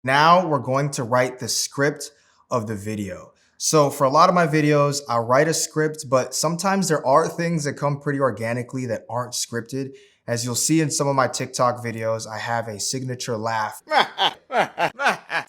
Now we're going to write the script of the video. So for a lot of my videos, I'll write a script, but sometimes there are things that come pretty organically that aren't scripted. As you'll see in some of my TikTok videos, I have a signature laugh,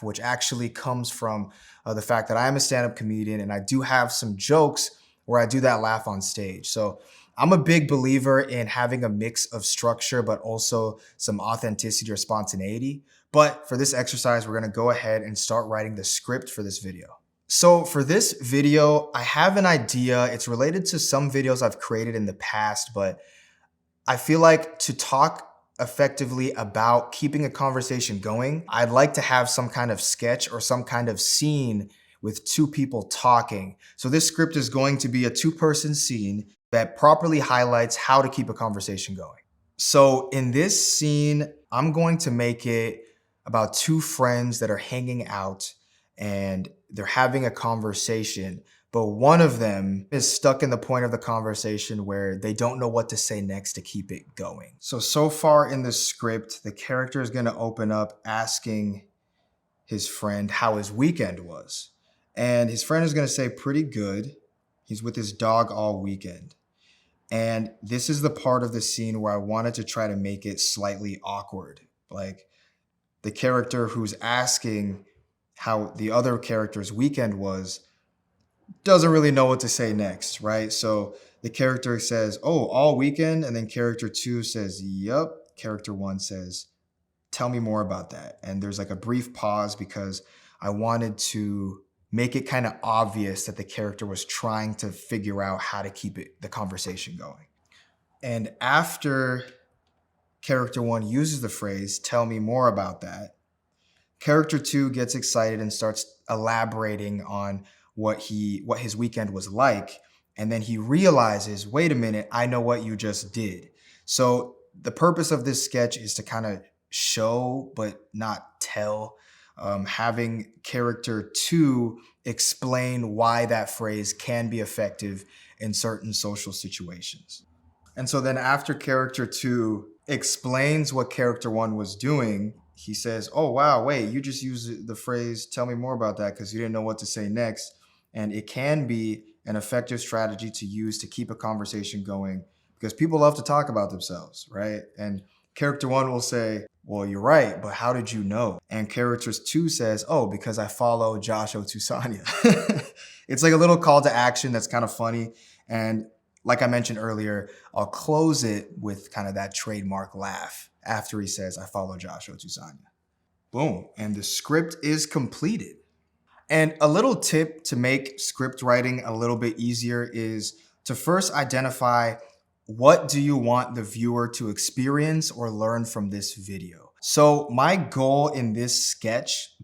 which actually comes from the fact that I am a stand-up comedian and I do have some jokes where I do that laugh on stage. So I'm a big believer in having a mix of structure, but also some authenticity or spontaneity. But for this exercise, we're gonna go ahead and start writing the script for this video. So for this video, I have an idea. It's related to some videos I've created in the past, but I feel like to talk effectively about keeping a conversation going, I'd like to have some kind of sketch or some kind of scene with two people talking. So this script is going to be a two-person scene that properly highlights how to keep a conversation going. So in this scene, I'm going to make it about two friends that are hanging out and they're having a conversation, but one of them is stuck in the point of the conversation where they don't know what to say next to keep it going. So far in the script, the character is going to open up asking his friend how his weekend was. And his friend is going to say, pretty good. He's with his dog all weekend. And this is the part of the scene where I wanted to try to make it slightly awkward. Like the character who's asking how the other character's weekend was doesn't really know what to say next, right? So the character says, oh, all weekend. And then character two says, yup. Character one says, tell me more about that. And there's like a brief pause because I wanted to make it kind of obvious that the character was trying to figure out how to keep the conversation going. And after character one uses the phrase, tell me more about that, character two gets excited and starts elaborating on what his weekend was like. And then he realizes, wait a minute, I know what you just did. So the purpose of this sketch is to kind of show, but not tell, having character two explain why that phrase can be effective in certain social situations. And so then after character two explains what character one was doing, he says, oh, wow, wait, you just used the phrase, tell me more about that because you didn't know what to say next. And it can be an effective strategy to use to keep a conversation going because people love to talk about themselves, right? And character one will say, well, you're right, but how did you know? And character two says, oh, because I follow Josh Otusanya. It's like a little call to action that's kind of funny. And like I mentioned earlier, I'll close it with kind of that trademark laugh after he says, I follow Josh Otusanya. Boom. And the script is completed. And a little tip to make script writing a little bit easier is to first identify what do you want the viewer to experience or learn from this video. So my goal in this sketch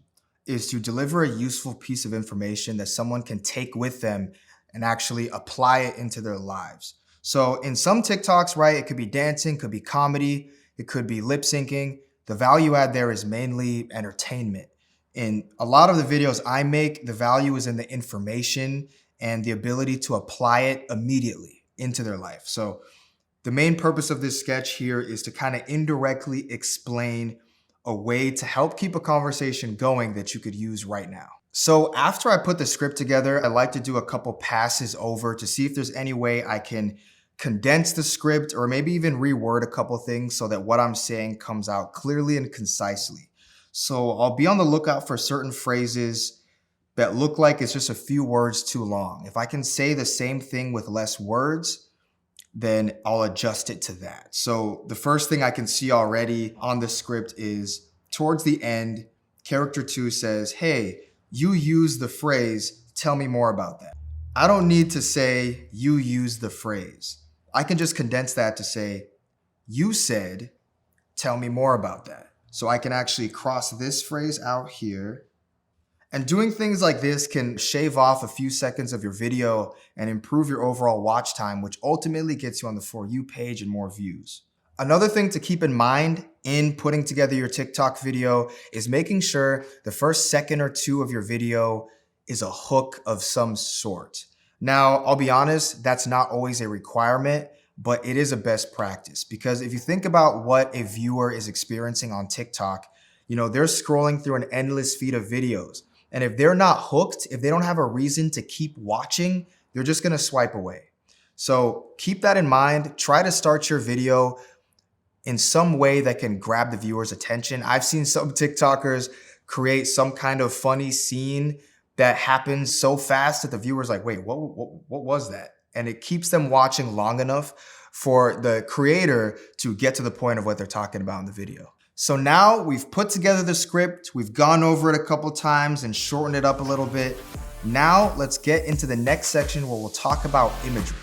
is to deliver a useful piece of information that someone can take with them and actually apply it into their lives. So in some TikToks, right, it could be dancing, could be comedy, it could be lip syncing. The value add there is mainly entertainment. In a lot of the videos I make, the value is in the information and the ability to apply it immediately into their life. So the main purpose of this sketch here is to kind of indirectly explain a way to help keep a conversation going that you could use right now. So after I put the script together, I like to do a couple passes over to see if there's any way I can condense the script or maybe even reword a couple things so that what I'm saying comes out clearly and concisely. So I'll be on the lookout for certain phrases that look like it's just a few words too long. If I can say the same thing with less words, then I'll adjust it to that. So the first thing I can see already on the script is towards the end, character two says, hey, you use the phrase, tell me more about that. I don't need to say you use the phrase. I can just condense that to say, you said, tell me more about that. So I can actually cross this phrase out here. And doing things like this can shave off a few seconds of your video and improve your overall watch time, which ultimately gets you on the For You page and more views. Another thing to keep in mind in putting together your TikTok video is making sure the first second or two of your video is a hook of some sort. Now, I'll be honest, that's not always a requirement, but it is a best practice because if you think about what a viewer is experiencing on TikTok, They're scrolling through an endless feed of videos. And if they're not hooked, if they don't have a reason to keep watching, they're just gonna swipe away. So keep that in mind. Try to start your video in some way that can grab the viewer's attention. I've seen some TikTokers create some kind of funny scene that happens so fast that the viewer's like, wait, what was that? And it keeps them watching long enough for the creator to get to the point of what they're talking about in the video. So now we've put together the script, we've gone over it a couple times and shortened it up a little bit. Now let's get into the next section where we'll talk about imagery.